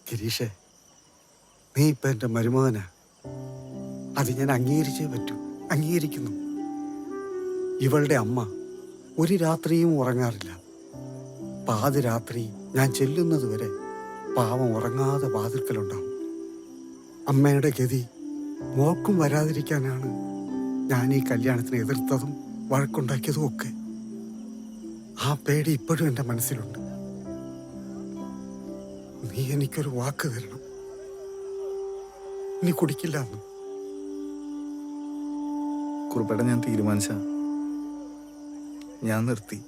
ഗിരീഷേ, നീ ഇപ്പം എൻ്റെ മരുമകനാ. അത് ഞാൻ അംഗീകരിച്ചേ പറ്റൂ. അംഗീകരിക്കുന്നു. ഇവളുടെ അമ്മ ഒരു രാത്രിയും ഉറങ്ങാറില്ല. പാതിരാത്രി ഞാൻ ചെല്ലുന്നത് വരെ പാവം ഉറങ്ങാതെ വാതിൽക്കലുണ്ടാവും. അമ്മയുടെ ഗതി മോൾക്കും വരാതിരിക്കാനാണ് ഞാൻ ഈ കല്യാണത്തിന് എതിർത്തതും വഴക്കുണ്ടാക്കിയതും ഒക്കെ. ആ പേടി ഇപ്പോഴും എൻ്റെ മനസ്സിലുണ്ട്. നീ എനിക്കൊരു വാക്ക് തരണം. നീ കുടിക്കില്ല എന്ന്. കുറുപ്പേട്ട, ഞാൻ തീരുമാനിച്ച, ഞാൻ നിർത്തി.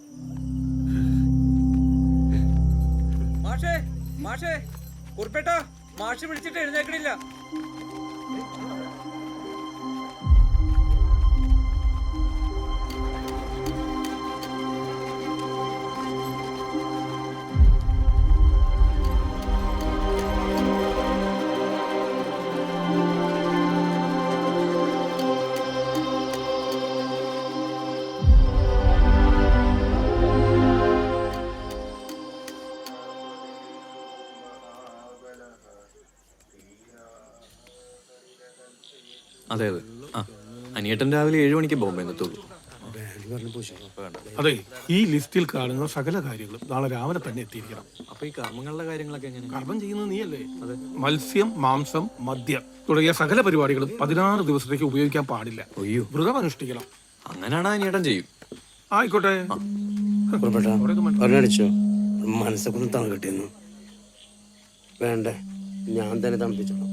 മാഷേ, മാഷേ, കുറുപ്പേട്ട, മാഷ് വിളിച്ചിട്ട് എഴുന്നേക്കണില്ല. അതെ അതെ. ആ, അനിയേട്ടൻ രാവിലെ 7 മണിക്ക് ബോംബെ എത്തുള്ളൂ. അതെ, ഈ ലിസ്റ്റിൽ കാണുന്ന സകല കാര്യങ്ങളും നാളെ രാവിലെ തന്നെ എത്തിയിരിക്കണം. അപ്പൊ ഈ കർമ്മങ്ങളുടെ കാര്യങ്ങളൊക്കെ എങ്ങനെ? കർമ്മം ചെയ്യുന്നത് നീയല്ലേ? മത്സ്യം, മാംസം, മദ്യം തുടങ്ങിയ സകല പരിപാടികളും 16 ദിവസത്തേക്ക് ഉപയോഗിക്കാൻ പാടില്ല. അയ്യോ, വ്രതം അനുഷ്ഠിക്കണം. അങ്ങനെയാണോ അനിയേട്ടൻ ചെയ്യും? ആയിക്കോട്ടെ. ഒരടിച്ചോ, മനസ്സൊക്കെ ഒന്ന് തണു കിട്ടിയെന്നു. വേണ്ടേ, ഞാൻ തന്നെ തണുപ്പിച്ചോളാം.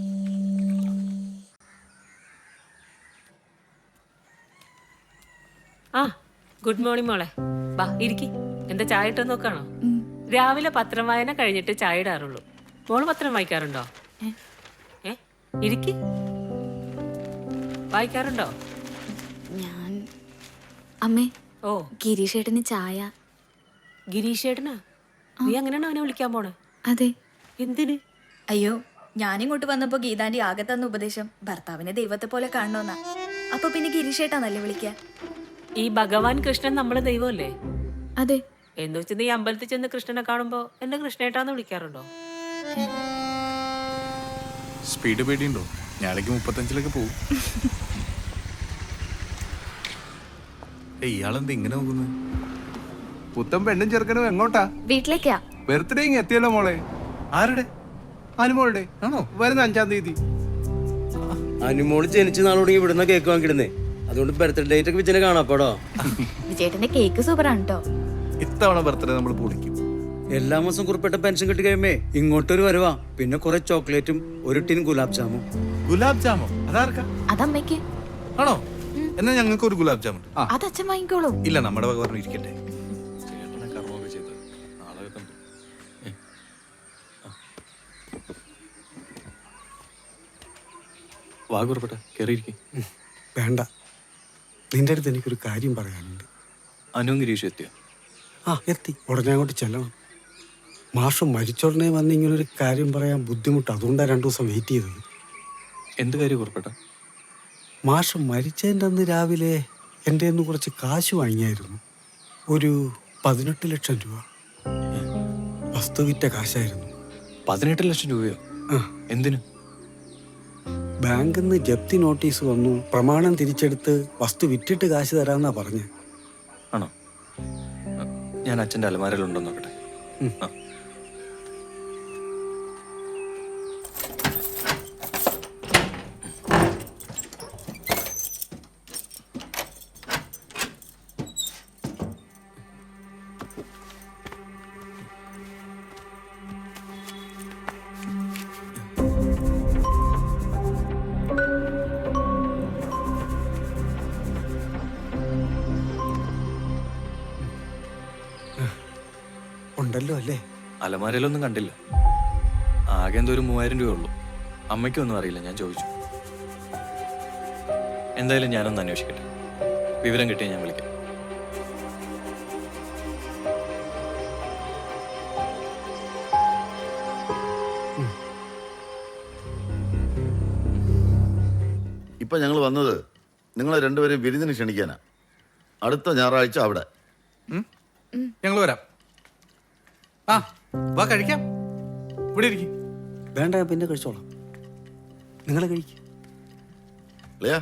ആ, ഗുഡ് മോർണിംഗ് മോളെ. വാ ഇരിക്കി. എന്താ ചായ ഇട്ട് നോക്കാണോ? രാവിലെ പത്രം വായന കഴിഞ്ഞിട്ട് ചായ ഇടാറുള്ളൂ. മോള് പത്രം വായിക്കാറുണ്ടോ? ഇരിക്കി. വായിക്കാറുണ്ടോ? ഞാൻ അമ്മേ, ഓ, ഗിരീഷേട്ടന് ചായ. ഗിരീഷേട്ടനാ? നീ അങ്ങനെയാണോ അവനെ വിളിക്കാൻ പോണേ? അതെ. എന്തിന്? അയ്യോ, ഞാനിങ്ങോട്ട് വന്നപ്പോ ഗീതാന്റെ ആകെ തന്ന ഉപദേശം ഭർത്താവിനെ ദൈവത്തെ പോലെ കാണണമെന്നാ. അപ്പൊ പിന്നെ ഗിരീഷേട്ടാന്നല്ലേ വിളിക്കാൻ? ഈ ഭഗവാൻ കൃഷ്ണൻ നമ്മളെ ദൈവമല്ലേ? അതെ. എന്ന് വെച്ച് നീ അമ്പലത്തിൽ ചെന്ന് കൃഷ്ണനെ കാണുമ്പോ എന്നെ കൃഷ്ണേട്ടാന്ന് വിളിക്കാറുണ്ടോ? സ്പീഡ് പേടിയുണ്ടോ? ഞാനേക്ക് 35-ലൊക്കെ പോവും. ഇയാളെന്താ ഇങ്ങനെ നോക്കുന്നത്? പുത്തൻ പെണ്ണും ചെറുക്കനും എങ്ങോട്ടാ? വീട്ടിലേക്കാ. ബർത്ത്ഡേ ഇങ്ങ് എത്തിയല്ലോ മോളെ. ആരുടെ? അനുമോളുടെ. ആണോ? വരുന്ന 5-ാം തീയതി. അനുമോള് ജനിച്ച നാളോട് ഇവിടുന്ന കേക്ക് വാങ്ങിടുന്നേ. അതുകൊണ്ട് ബർത്ത്ഡേ ഡേറ്റ് ഒക്കെ വെച്ചിനെ കാണാപ്പാടോ. വിജയേട്ടന്റെ കേക്ക് സൂപ്പറാണ് കേട്ടോ. ഇത്തവണ ബർത്ത്ഡേ നമ്മൾ പൊളിക്കും. എല്ലാ മാസം കുറിപ്പിട്ട പെൻഷൻ കിട്ടി കഴിയുമ്പേ ഇങ്ങോട്ടൊരു വരവാ. പിന്നെ കുറെ ചോക്ലേറ്റും ഒരു ടിൻ ഗുലാബ് ജാമും. ഗുലാബ് ജാമോ? അതാർക്കാ? അതമ്മയ്ക്ക്. ആണോ? എന്നാ ഞങ്ങൾക്ക് ഒരു ഗുലാബ് ജാമുൻ. അത് അച്ഛൻ വാങ്ങിക്കോളൂ. ഇല്ല, നമ്മുടെ വക പറഞ്ഞു ഇരിക്കട്ടെ. കർമ്മമൊക്കെ ചെയ്ത് നാളെ കണ്ടു. വാ കുറുപ്പേട്ട, കയറിയിരിക്കും. വേണ്ട, നിന്റെ അടുത്ത് എനിക്കൊരു കാര്യം പറയാനുണ്ട്. അനുവും ഗിരീഷും എത്തിയോ? ആ, എത്തി. ഉടനെ അങ്ങോട്ട് ചെല്ലണം. മാഷം മരിച്ചോടനെ വന്ന് ഇങ്ങനൊരു കാര്യം പറയാൻ ബുദ്ധിമുട്ട്. അതുകൊണ്ടാണ് 2 ദിവസം വെയിറ്റ് ചെയ്തത്. എന്ത് കാര്യം കുറുപ്പേട്ട? മാഷം മരിച്ചതിൻ്റെ അന്ന് രാവിലെ എൻ്റെ നിന്ന് കുറച്ച് കാശ് വാങ്ങിയായിരുന്നു. ഒരു 18 ലക്ഷം രൂപ. വസ്തു വിറ്റ കാശായിരുന്നു. 18 ലക്ഷം രൂപയോ? എന്തിനു? ബാങ്കിൽ നിന്ന് ജപ്തി നോട്ടീസ് വന്നു. പ്രമാണം തിരിച്ചെടുത്ത് വസ്തു വിറ്റിട്ട് കാശ് തരാമെന്നാ പറഞ്ഞ്. ആണോ? ഞാൻ അച്ഛൻ്റെ അലമാരയിലുണ്ടോ നോക്കട്ടെ. ആ, ഉണ്ടല്ലോ അല്ലേ? അലമാരയിലൊന്നും കണ്ടില്ല. ആകെ എന്തോ ഒരു 3000 രൂപ ഉള്ളൂ. അമ്മയ്ക്കൊന്നും അറിയില്ല, ഞാൻ ചോദിച്ചു. എന്തായാലും ഞാനൊന്ന് അന്വേഷിക്കട്ടെ. വിവരം കിട്ടിയാൽ ഞാൻ വിളിക്കാം. ഇപ്പം ഞങ്ങൾ വന്നത് നിങ്ങളെ രണ്ടുപേരെയും വിരുന്നിന് ക്ഷണിക്കാനാ. അടുത്ത ഞായറാഴ്ച അവിടെ. ഞങ്ങൾ വരാം. ആ, വാ കഴിക്കാം. ഇവിടെ ഇരിക്കും. വേണ്ട ഞാൻ പിന്നെ കഴിച്ചോളാം. നിങ്ങൾ കഴിക്കും. അല്ലയാ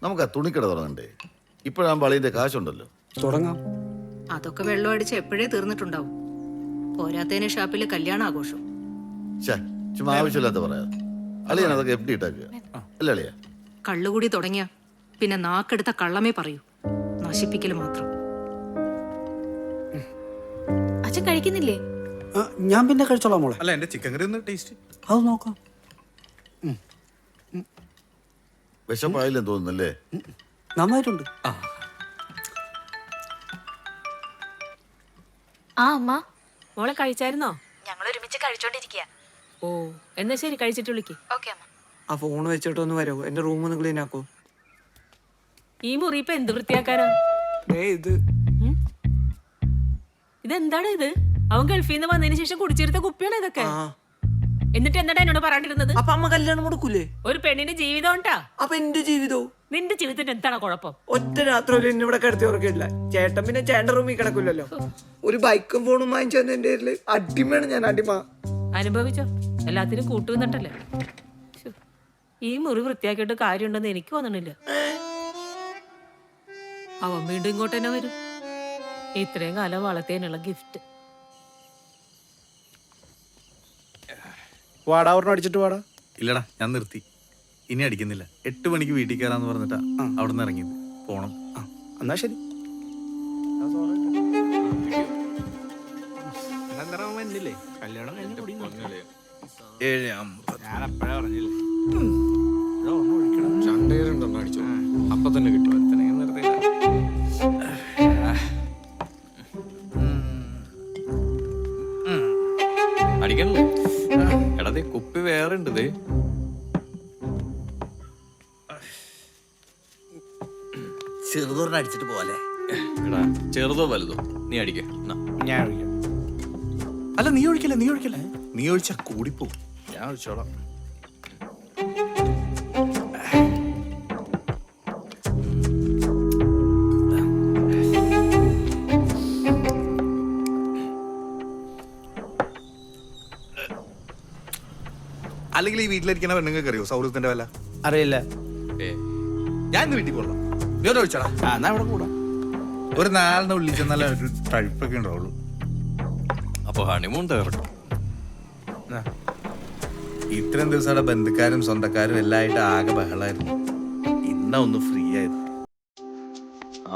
നമുക്ക് ആ തുണിക്കട തുറന്നണ്ടേ? ഇപ്പോഴാകുമ്പോൾ അളിയന്റെ കാശുണ്ടല്ലോ. തുടങ്ങാം. അതൊക്കെ വെള്ളം അടിച്ച് എപ്പോഴേ തീർന്നിട്ടുണ്ടാവും. പോരാത്തതിന് ഷാപ്പിൽ കല്യാണ ആഘോഷം. ചുമ്മാ ആവശ്യമില്ലാത്ത പറയാം. അളിയൻ അതൊക്കെ എഫ്ഡി ഇട്ടാക്കുക അല്ലേ അളിയ? കള്ളുകൂടി തുടങ്ങിയ പിന്നെ നാക്കെടുത്ത കള്ളമേ പറയൂ. നശിപ്പിക്കൽ മാത്രം. അച്ഛൻ കഴിക്കുന്നില്ലേ? ഞാൻ പിന്നെ കഴിച്ചോളാം മോളെ. അല്ല എന്റെ ചിക്കൻ കറി ഒന്ന് ടേസ്റ്റ്. അത് നോക്കാം. വിശപ്പായില്ലെന്ന് തോന്നുന്നല്ലേ? നന്നായിട്ടുണ്ട്. ആ അമ്മ. മോളെ കഴിച്ചായിരുന്നോ? ഞങ്ങൾ ഒരുമിച്ച് കഴിച്ചോണ്ടിരിക്കുക. ഓ എന്നാ ശരി, കഴിച്ചിട്ട് വിളിക്ക്. ഓക്കെ അമ്മ. ആ ഫോൺ വെച്ചിട്ടൊന്ന് വരുമോ? എന്റെ റൂം ഒന്ന് ക്ലീൻ ആക്കോ. ഈ മുറി ഇപ്പൊ എന്ത് വൃത്തിയാക്കാനാ? ഇത് ഇതെന്താണ് ഇത്? അവൻ ഗൾഫിൽ നിന്ന് വന്നതിന് ശേഷം കുടിച്ചെടുത്ത കുപ്പിയാണ് ഇതൊക്കെ. എന്നിട്ട് എന്താ എന്നോട് പറഞ്ഞിരുന്നത്? അപ്പൊ അമ്മ കല്യാണം മുടക്കൂലേ? ഒരു പെണ്ണിന്റെ ജീവിതം ഉണ്ടാ. അപ്പൊ എന്റെ ജീവിതവും നിന്റെ ജീവിതത്തിന് എന്താണ് കുഴപ്പം? ഒറ്റ രാത്രി എന്നെ ഇവിടെ കിടത്തി ഉറക്കില്ല. ചേട്ടൻ പിന്നെ ചേട്ടന്റെ റൂമിൽ കിടക്കില്ലല്ലോ. ഒരു ബൈക്കും ഫോണും വാങ്ങിച്ചു തന്നെ എന്റെ പേരില് അടിമയാണ് ഞാൻ. അടിമ അനുഭവിച്ചോ? എല്ലാത്തിനും കൂട്ടുവന്നിട്ടല്ലേ. ഈ മുറി വൃത്തിയാക്കിയിട്ട് കാര്യമുണ്ടെന്ന് എനിക്ക് തോന്നണില്ല. അവൻ വീണ്ടും ഇങ്ങോട്ട് തന്നെ വരും. ഇത്രയും കാലം വളർത്തിയതിനുള്ള ഗിഫ്റ്റ്. വാടാ ഒരെണ്ണം അടിച്ചിട്ട് വാടാ. ഇല്ലടാ ഞാൻ നിർത്തി. ഇനി അടിക്കുന്നില്ല. 8 മണിക്ക് വീട്ടിൽ കയറാന്ന് പറഞ്ഞിട്ടാ അവിടെ നിന്ന് ഇറങ്ങിയത്. പോണം. എന്നാ ശരി. കല്യാണം ഞാൻ അപ്പഴേ പറഞ്ഞില്ലേ. അപ്പൊ തന്നെ കിട്ടും. അടിക്കണല്ലേ? എടേ കുപ്പി വേറെ ഉണ്ട്. ചെറുതോറിന് അടിച്ചിട്ട് പോലെ. എടാ ചെറുതോ വലുതോ നീ അടിക്ക. ഞാൻ ഒഴിക്കാം. അല്ല നീ ഒഴിക്കല്ലേ, നീ ഒഴിക്കല്ലേ. നീ ഒഴിച്ചാ കൂടിപ്പോ. ഞാൻ ഒഴിച്ചോളാം. അല്ലെങ്കിൽ ഈ വീട്ടിലിരിക്കുന്ന പെണ്ണുങ്ങൾക്ക് അറിയോ സൗഹൃദത്തിന്റെ വില? അറിയില്ല. ഞാൻ ഇന്ന് വീട്ടിൽ കൊള്ളാം. നീ ഒന്ന് ഒഴിച്ചടാ. എന്നാ ഇവിടെ കൂടാ. ഒരു 4 ഉള്ളിൽ ചെന്നാലേ ഒരു തഴുപ്പൊക്കെ ഉണ്ടാവുള്ളൂ. അപ്പൊ ഹണിമൂൺ തകർക്കും. ഇത്രയും ദിവസം അവിടെ ബന്ധുക്കാരും സ്വന്തക്കാരും എല്ലായിട്ട് ആകെ ബഹളായിരുന്നു. ഇന്നാ ഒന്ന് ഫ്രീ ആയത്.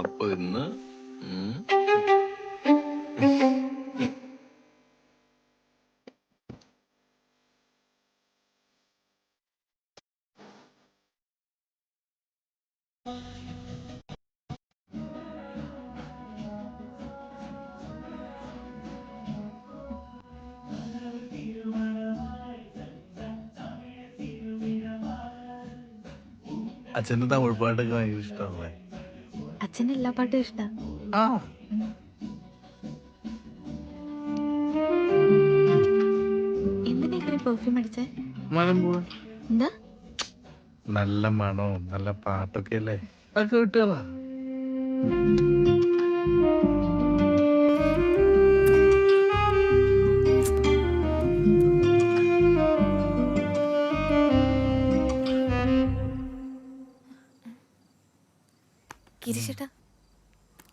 അപ്പൊ ഇന്ന് അച്ഛൻ്റെ തമിഴ് പാട്ടൊക്കെ ഭയങ്കര ഇഷ്ടമാണല്ലേ? അച്ഛന് എല്ലാ പാട്ടും ഇഷ്ടം. എന്തിനാ പെർഫ്യൂം അടിച്ചേ? മണം പോവാൻ. എന്താ? നല്ല മണവും നല്ല പാട്ടൊക്കെ അല്ലേ? അതൊക്കെ കിട്ടുക. ഗിരീഷേട്ടാ,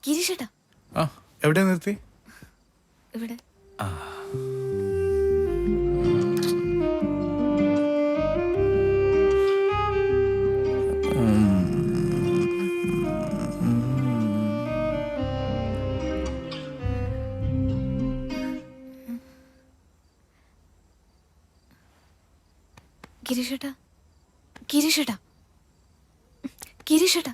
ഗിരീഷേട്ടാ. എവിടെ നിർത്തി? ഇവിടെ. ഗിരീഷേട്ടാ, ഗിരീഷേട്ടാ, ഗിരീഷേട്ടാ.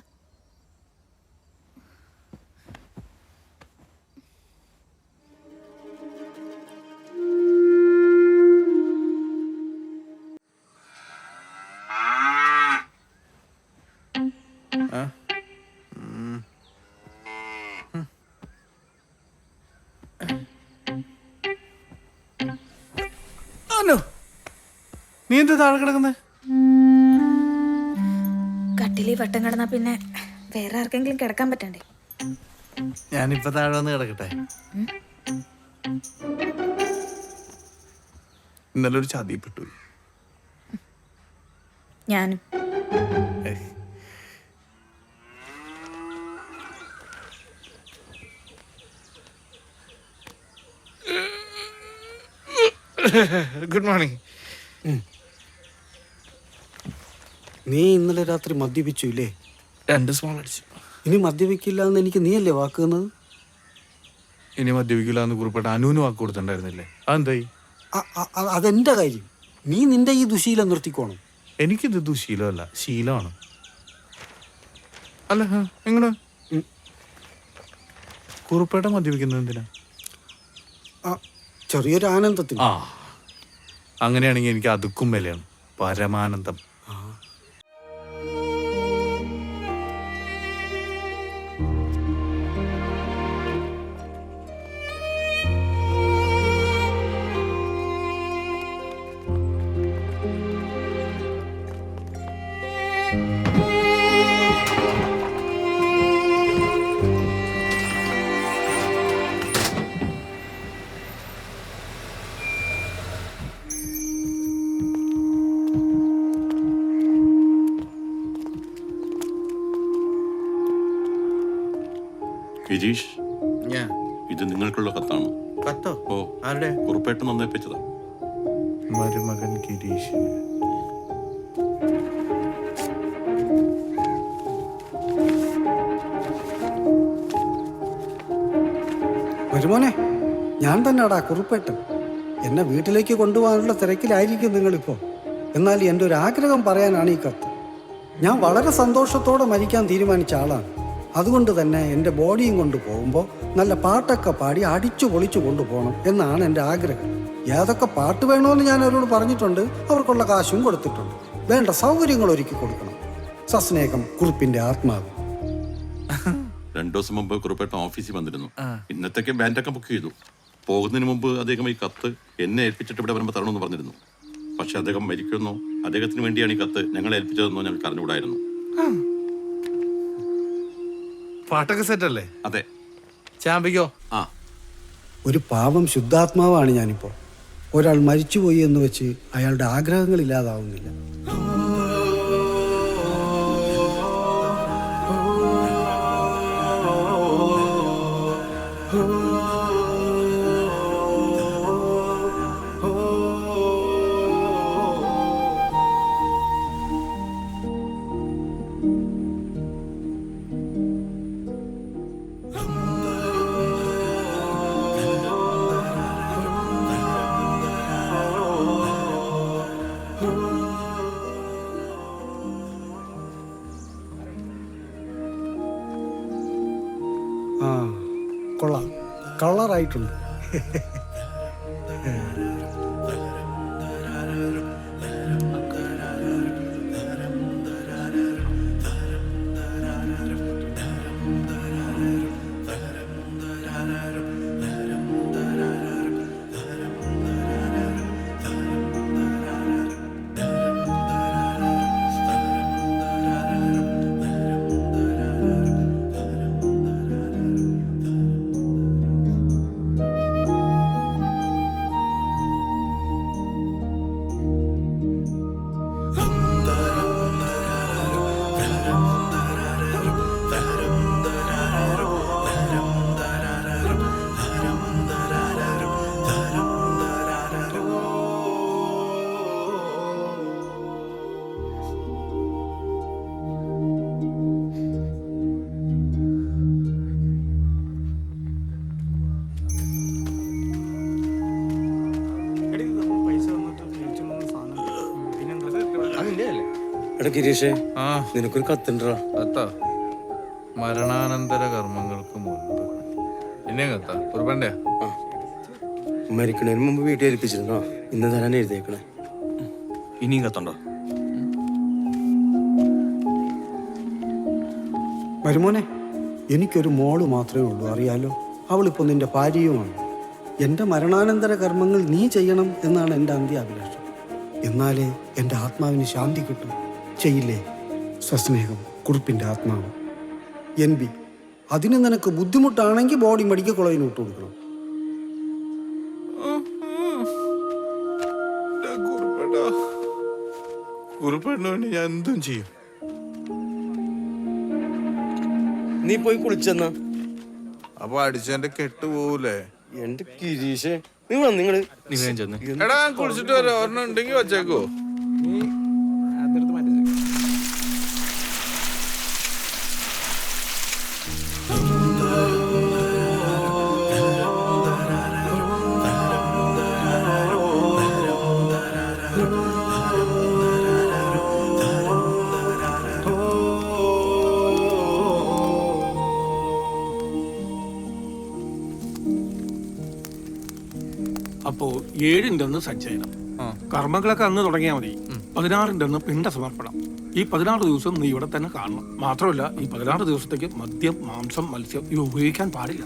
നീ എന്താ താഴെ കിടക്കുന്നത്? കട്ടിലി വട്ടം കിടന്നാ പിന്നെ വേറെ ആർക്കെങ്കിലും കിടക്കാൻ പറ്റണ്ടേ? ഞാനിപ്പോ താഴെ വന്ന് കിടക്കട്ടെ? ഇന്നലെ ഒരു ചതിപ്പെട്ടു. ഞാനും. Good morning. നീ ഇന്നലെ രാത്രി മദ്യപിച്ചു ഇല്ലേ? 2 സ്മോൾ അടിച്ചു. ഇനി മദ്യപിക്കില്ല എന്ന് എനിക്ക് നീയല്ലേ വാക്കുന്നത്? ഇനി മദ്യപിക്കില്ല എന്ന് കുറിപ്പിട്ട് അനുവിന് വാക്ക് കൊടുത്തിട്ടുണ്ടായിരുന്നില്ലേ? അതെന്തായി? അതെന്റെ കാര്യം. നീ നിന്റെ ഈ ദുശീലം നിർത്തിക്കോണം. എനിക്കിത് ദുശീലമല്ല, ശീലമാണ്. അല്ല എങ്ങനെ കുറിപ്പേട്ട മദ്യപിക്കുന്നത് എന്തിനാ? ചെറിയൊരു ആനന്ദത്തിന്. ആ, അങ്ങനെയാണെങ്കിൽ എനിക്ക് അതുക്കും വിലയാണ്. പരമാനന്ദം. ഗിരീഷ്, ഇത് നിങ്ങൾക്കുള്ള കത്താണ്. കത്തോ? ഓ, ആരുടെ? കുറുപ്പേട്ട് നന്നേപ്പിച്ചതാ. മരുമകൻ ഗിരീഷ്. വരുമോനെ, ഞാൻ തന്നെടാ കുറുപ്പേട്ടൻ. എന്നെ വീട്ടിലേക്ക് കൊണ്ടുപോകാനുള്ള തിരക്കിലായിരിക്കും നിങ്ങളിപ്പോൾ. എന്നാൽ എൻ്റെ ഒരു ആഗ്രഹം പറയാനാണ് ഈ കത്ത്. ഞാൻ വളരെ സന്തോഷത്തോടെ മരിക്കാൻ തീരുമാനിച്ച ആളാണ്. അതുകൊണ്ട് തന്നെ എൻ്റെ ബോഡിയും കൊണ്ട് പോകുമ്പോൾ നല്ല പാട്ടൊക്കെ പാടി അടിച്ചു പൊളിച്ചു കൊണ്ടുപോകണം എന്നാണ് എൻ്റെ ആഗ്രഹം. ഏതൊക്കെ പാട്ട് വേണമെന്ന് ഞാൻ അവരോട് പറഞ്ഞിട്ടുണ്ട്. അവർക്കുള്ള കാശും കൊടുത്തിട്ടുണ്ട്. വേണ്ട സൗകര്യങ്ങൾ ഒരുക്കി കൊടുക്കണം. സസ്നേഹം, കുറിപ്പിൻ്റെ ആത്മാവ്. 2 ദിവസം മുമ്പ് കുറുപ്പേട്ട ഓഫീസിൽ വന്നിരുന്നു. ഇന്നത്തേക്ക് ബാൻഡൊക്കെ ബുക്ക് ചെയ്തു. പോകുന്നതിന് മുമ്പ് അദ്ദേഹം ഈ കത്ത് എന്നെ ഏൽപ്പിച്ചിട്ട് ഇവിടെ വരുമ്പോൾ തരണമെന്ന് പറഞ്ഞിരുന്നു. പക്ഷെ അദ്ദേഹം മരിക്കുന്നോ അദ്ദേഹത്തിന് വേണ്ടിയാണ് ഈ കത്ത് ഞങ്ങളെ ഏൽപ്പിച്ചതെന്നോ ഞങ്ങൾക്ക് അറിഞ്ഞുകൂടായിരുന്നു. പാട്ടൊക്കെ സെറ്റ് അല്ലേ? അതെ. ചാമ്പിക്കോ? ആ, ഒരു പാവം ശുദ്ധാത്മാവാണ് ഞാനിപ്പോൾ. ഒരാൾ മരിച്ചുപോയി എന്ന് വെച്ച് അയാളുടെ ആഗ്രഹങ്ങൾ ഇല്ലാതാവുന്നില്ല. ആ, കൊള്ളാം. കളറായിട്ടുണ്ട്. എടാ ഗിരീഷേ, ആ, നിനക്കൊരു കത്തുണ്ടാ? കത്താ? മരണാനന്തര കർമ്മങ്ങൾക്ക് മുൻപ്. എന്നെ കത്താ? കുറുപ്പന്റെ? മരിക്കണതിന് മുമ്പ് വീട്ടിൽ ഏൽപ്പിച്ചിരുന്നോ? ഇന്ന് തരാൻ എഴുതിയേക്കണേ. ഇനിയും കത്തുണ്ടോ? വരുമോനെ, എനിക്കൊരു മോള് മാത്രമേ ഉള്ളൂ, അറിയാലോ. അവളിപ്പോൾ നിന്റെ ഭാര്യയുമാണ്. എൻ്റെ മരണാനന്തര കർമ്മങ്ങൾ നീ ചെയ്യണം എന്നാണ് എൻ്റെ അന്ത്യാഭിലാഷം. എന്നാലേ എൻ്റെ ആത്മാവിന് ശാന്തി കിട്ടും. ചെയ്യില്ലേ? സസ്നേഹം, കുറിപ്പിൻ്റെ ആത്മാവ്. NB, അതിന് നിനക്ക് ബുദ്ധിമുട്ടാണെങ്കിൽ ബോഡി മെഡിക്കൽ കോളേജിന് വിട്ടു കൊടുക്കണം. കുറിപ്പേട്ടന് വേണ്ടി ഞാൻ എന്തും ചെയ്യും. നീ പോയി കുളിച്ചെന്നാ. അപ്പൊ അടിച്ചെന്റെ കെട്ട് പോവൂലേ? എന്റെ ഗിരീഷേ, നിങ്ങള് നിങ്ങൾ ചെന്ന് എടാ ഞാൻ കുളിച്ചിട്ട് വരാം. ഒരെണ്ണം ഉണ്ടെങ്കിൽ വച്ചേക്കോ. അപ്പോ 7-ന്റെ അന്ന് സഞ്ചയനം, കർമ്മങ്ങളൊക്കെ അന്ന് തുടങ്ങിയാൽ മതി. 16-ന്റെ അന്ന് പിണ്ട സമർപ്പണം. ഈ 16 ദിവസം നീ ഇവിടെ തന്നെ കാണണം. മാത്രമല്ല, ഈ 16 ദിവസത്തേക്ക് മദ്യം, മാംസം, മത്സ്യം ഇവ ഉപയോഗിക്കാൻ പാടില്ല.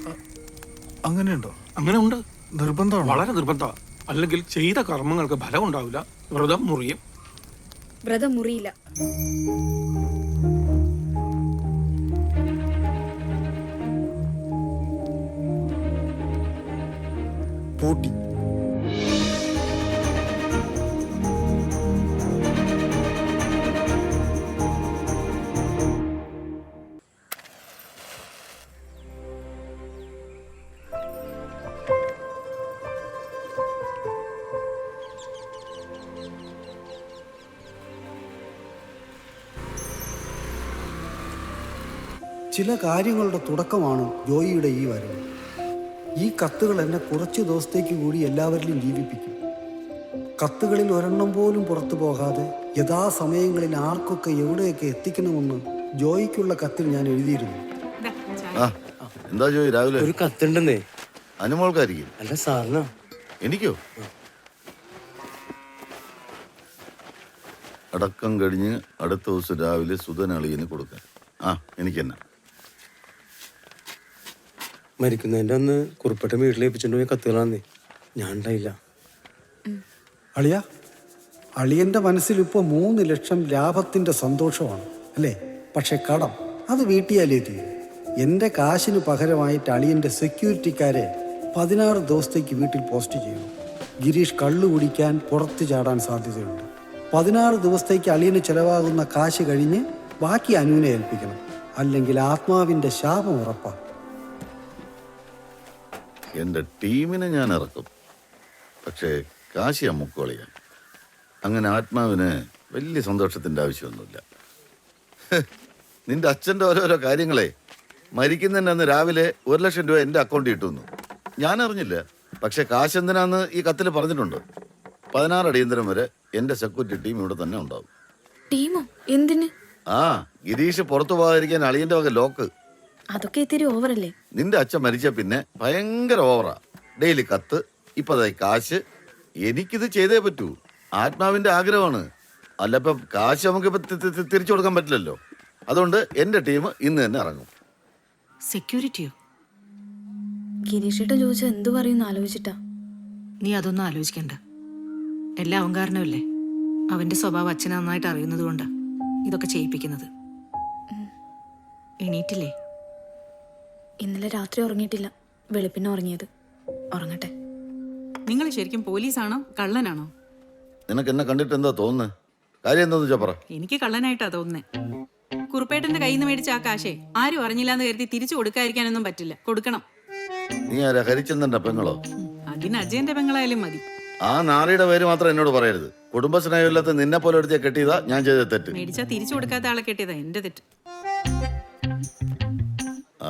അങ്ങനെയുണ്ടോ? അങ്ങനെ ഉണ്ട്, നിർബന്ധമാണ്. വളരെ നിർബന്ധമാണ്. അല്ലെങ്കിൽ ചെയ്ത കർമ്മങ്ങൾക്ക് ഫലം ഉണ്ടാവില്ല, വ്രതം മുറിയും. വ്രതം മുറിയില്ല. പൂട്ടി. ചില കാര്യങ്ങളുടെ തുടക്കമാണ് ജോയിയുടെ ഈ വരവ്. ഈ കത്തുകൾ എന്നെ കുറച്ച് ദിവസത്തേക്ക് കൂടി എല്ലാവരിലും ജീവിപ്പിക്കും. കത്തുകളിൽ ഒരെണ്ണം പോലും പുറത്തു പോകാതെ യഥാസമയങ്ങളിൽ ആർക്കൊക്കെ എവിടെയൊക്കെ എത്തിക്കണമെന്ന് ജോയിക്കുള്ള കത്തിൽ ഞാൻ എഴുതിയിരുന്നു. എന്താ ജോയി രാവിലെ? ഒരു കത്തുണ്ടെന്നേ. അനുമോൾക്കായിരിക്കും. അല്ല സാറിനാ. എനിക്കോ? അടക്കം കഴിഞ്ഞ് അടുത്ത ദിവസം രാവിലെ സുധനളിയന് കൊടുക്കാൻ. എനിക്കെന്നാ? മരിക്കുന്നതിന്റെ അന്ന് കുറിപ്പേട്ട വീട്ടിലേപ്പിച്ചിട്ട് പോയ കത്തുകളാന്നേ. ഞാൻ ഉണ്ടായില്ല. അളിയ, അളിയൻ്റെ മനസ്സിലിപ്പോൾ 3 ലക്ഷം ലാഭത്തിൻ്റെ സന്തോഷമാണ് അല്ലേ? പക്ഷെ കടം അത് വീട്ടിയാലേ തീരും. എൻ്റെ കാശിന് പകരമായിട്ട് അളിയൻ്റെ സെക്യൂരിറ്റിക്കാരെ 16 ദിവസത്തേക്ക് വീട്ടിൽ പോസ്റ്റ് ചെയ്യണം. ഗിരീഷ് കള്ളു കുടിക്കാൻ പുറത്ത് ചാടാൻ സാധ്യതയുണ്ട്. 16 ദിവസത്തേക്ക് അളിയന് ചിലവാകുന്ന കാശ് കഴിഞ്ഞ് ബാക്കി അനുവിനെ ഏൽപ്പിക്കണം. അല്ലെങ്കിൽ ആത്മാവിൻ്റെ ശാപം ഉറപ്പാണ്. എൻ്റെ ടീമിനെ ഞാൻ ഇറക്കും. പക്ഷേ കാശി അമ്മുക്കോളിയാ. അങ്ങനെ ആത്മാവിന് വലിയ സന്തോഷത്തിൻ്റെ ആവശ്യമൊന്നുമില്ല. നിന്റെ അച്ഛൻ്റെ ഓരോരോ കാര്യങ്ങളെ മരിക്കുന്നതിൻ്റെ അന്ന് രാവിലെ 1 ലക്ഷം രൂപ എൻ്റെ അക്കൗണ്ടിൽ ഇട്ടുന്നു. ഞാൻ അറിഞ്ഞില്ല. പക്ഷെ കാശ് എന്തിനാന്ന് ഈ കത്തിൽ പറഞ്ഞിട്ടുണ്ട്. 16 അടിയന്തരം വരെ എൻ്റെ സെക്യൂരിറ്റി ടീം ഇവിടെ തന്നെ ഉണ്ടാവും. ടീമോ? എന്തിന്? ഗിരീഷ് പുറത്തു പോകാതിരിക്കാൻ അളിയൻ്റെ വക ലോക്ക്. അതൊക്കെ ഇത്തിരി ഓവറല്ലേ? നിന്റെ അച്ഛൻ മരിച്ച പിന്നെ ഭയങ്കര ഓവറാ. ഡെയിലി കത്ത്, ഇപ്പതായി കാശ്. എനിക്കിത് ചെയ്തേ പറ്റൂ. ആത്മാവിന്റെ ആഗ്രഹമാണ്. അല്ല, ഇപ്പം കാശ് നമുക്കിപ്പോ തിരിച്ചു കൊടുക്കാൻ പറ്റില്ലല്ലോ. അതുകൊണ്ട് എന്റെ ടീം ഇന്ന് തന്നെ ഇറങ്ങും. സെക്യൂരിറ്റിയോ? ഗിരീഷേട്ടൻ ചോദിച്ചാൽ എന്തു പറയുമെന്ന് ആലോചിച്ചിട്ടാ. നീ അതൊന്നും ആലോചിക്കണ്ട. എല്ലാം അവൻ കാരണമല്ലേ. അവന്റെ സ്വഭാവം അച്ഛനെ നന്നായിട്ട് അറിയുന്നത് കൊണ്ടാ ഇതൊക്കെ ചെയ്യിപ്പിക്കുന്നത്. എണീറ്റില്ലേ? ഇന്നലെ രാത്രി ഉറങ്ങിയിട്ടില്ല, വെളുപ്പിനെ ഉറങ്ങിയത്. ഉറങ്ങട്ടെ. നിങ്ങൾ ശരിക്കും പോലീസാണോ കള്ളനാണോ? നിനക്ക് എന്നെ കണ്ടിട്ട് എന്താ തോന്നുന്നത്? കാര്യം എന്താന്ന് വെച്ചാ പറ. എനിക്ക് കള്ളനായിട്ടാ തോന്നുന്നേ. കുറുപ്പേട്ടന്റെ കയ്യിൽ നിന്ന് മേടിച്ച ആ കാശേ ആരും അറിഞ്ഞില്ലാന്ന് കരുതി തിരിച്ചു കൊടുക്കാതിരിക്കാനൊന്നും പറ്റില്ല. കൊടുക്കണം. നീ ആരാ? ഹരിചന്ദ്രന്റെ പെങ്ങളോ? അതിന് അജയന്റെ പെങ്ങളായാലും മതി. ആ നാറിയുടെ പേര് മാത്രം എന്നോട് പറയരുത്. കുടുംബസ്നേഹമില്ലാത്ത നിന്നെ പോലെ എടുത്തിയ കെട്ടിയതാ ഞാൻ ചെയ്ത തെറ്റ്. മേടിച്ചാ തിരിച്ചു കൊടുക്കാത്ത ആളെ കെട്ടിയതാ എന്റെ തെറ്റ്.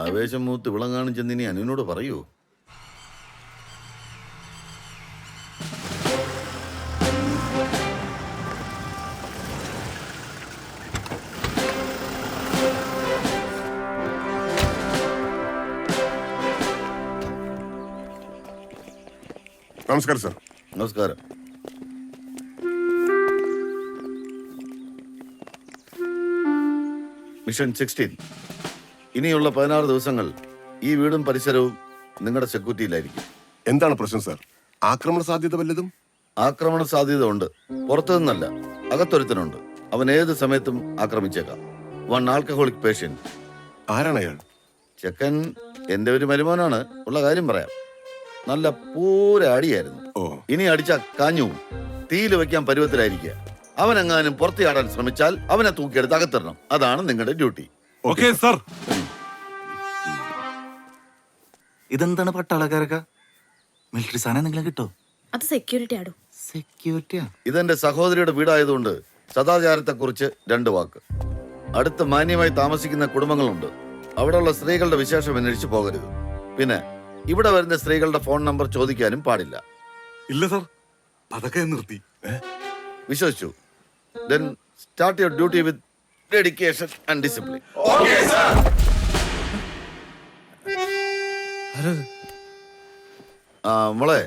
ആവേശം മൂത്ത് വിളങ്ങാനും ചെന്ന് ഇനി അനുവിനോട് പറയൂ. നമസ്കാരം സാർ. നമസ്കാരം. മിഷൻ 16. ഇനിയുള്ള 16 ദിവസങ്ങൾ ഈ വീടും പരിസരവും നിങ്ങളുടെ സെക്യൂരിറ്റിയിലായിരിക്കും. എന്താണ് പ്രശ്നം സാർ? ആക്രമണ സാധ്യത വല്ലതും? ആക്രമണ സാധ്യത ഉണ്ട്. പുറത്തു നിന്നല്ല, അകത്തൊരുത്തനുണ്ട്. അവൻ ഏത് സമയത്തും ആക്രമിച്ചേക്കാം. 1 ആൽക്കഹോളിക് പേഷ്യന്റ്. ആരാണ് അയാൾ? ചെക്കൻ എന്റെ ഒരു മരുമോനാണ്. ഉള്ള കാര്യം പറയാം. നല്ല പൂര അടിയായിരുന്നു. ഇനി അടിച്ച കാഞ്ഞു. തീയിൽ വെക്കാൻ പരുവത്തിലായിരിക്കുക. അവനെങ്ങാനും പുറത്തു ചാടാൻ ശ്രമിച്ചാൽ അവനെ തൂക്കിയെടുത്ത് അകത്തിടണം. അതാണ് നിങ്ങളുടെ ഡ്യൂട്ടി. Okay sir. ഇതെന്താണ് പട്ടാളക്കാരൊക്കെ? മിലിറ്ററി സാധനം എന്തെങ്കിലും കിട്ടോ? അത് സെക്യൂരിറ്റി ആടോ. സെക്യൂരിറ്റിയാ? ഇതെന്റെ സഹോദരിയുടെ വീടായതുകൊണ്ട് സദാചാരത്തെക്കുറിച്ച് 2 വാക്ക്. അടുത്ത് മാന്യമായി താമസിക്കുന്ന കുടുംബങ്ങളുണ്ട്. അവിടെയുള്ള സ്ത്രീകളുടെ വിശേഷം അന്വേഷിച്ച് പോകരുത്. പിന്നെ ഇവിടെ വരുന്ന സ്ത്രീകളുടെ ഫോൺ നമ്പർ ചോദിക്കാനും പാടില്ല. ഇല്ല സാർ, അതൊക്കെ നിർത്തി. വിശ്വസിച്ചു? Then start your duty with dedication and discipline. മോളെ,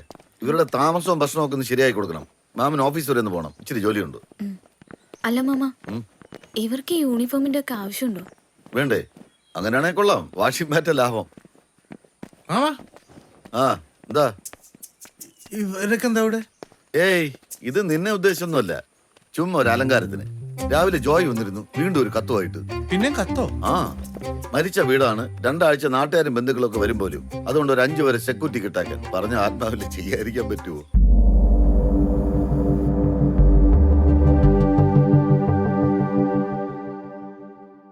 ഇവരുടെ താമസവും ഭക്ഷണവും ഒക്കെ ഒന്ന് ശരിയായി കൊടുക്കണം. മാമൻ ഓഫീസ് വരെ ഒന്ന് പോകണം. ഇച്ചിരി ജോലിയുണ്ട്. അല്ല മാമ, ഇവർക്ക് ഈ യൂണിഫോമിന്റെ ഒക്കെ ആവശ്യമുണ്ടോ? വേണ്ടേ? അങ്ങനെയാണെങ്കിൽ കൊള്ളാം. വാഷിംഗ് മാറ്റ ലാഭം. ആ എന്താ ഇവരൊക്കെ എന്താ ഇവിടെ? ഏയ്, ഇത് നിന്നെ ഉദ്ദേശമൊന്നുമല്ല. ചുമ്മാ ഒരു അലങ്കാരത്തിന്. രാവിലെ ജോയ് വന്നിരുന്നു, വീണ്ടും ഒരു കത്തുമായിട്ട്. പിന്നെ കത്തോ? ആ, മരിച്ച വീടാണ്. 2 ആഴ്ച നാട്ടുകാരും ബന്ധുക്കളൊക്കെ വരും പോലും. അതുകൊണ്ട് ഒരു 5 വരെ സെക്യൂരിറ്റി കിട്ടാക്കാൻ പറഞ്ഞ ആത്മാവിൽ ചെയ്യാതിരിക്കാൻ പറ്റുമോ?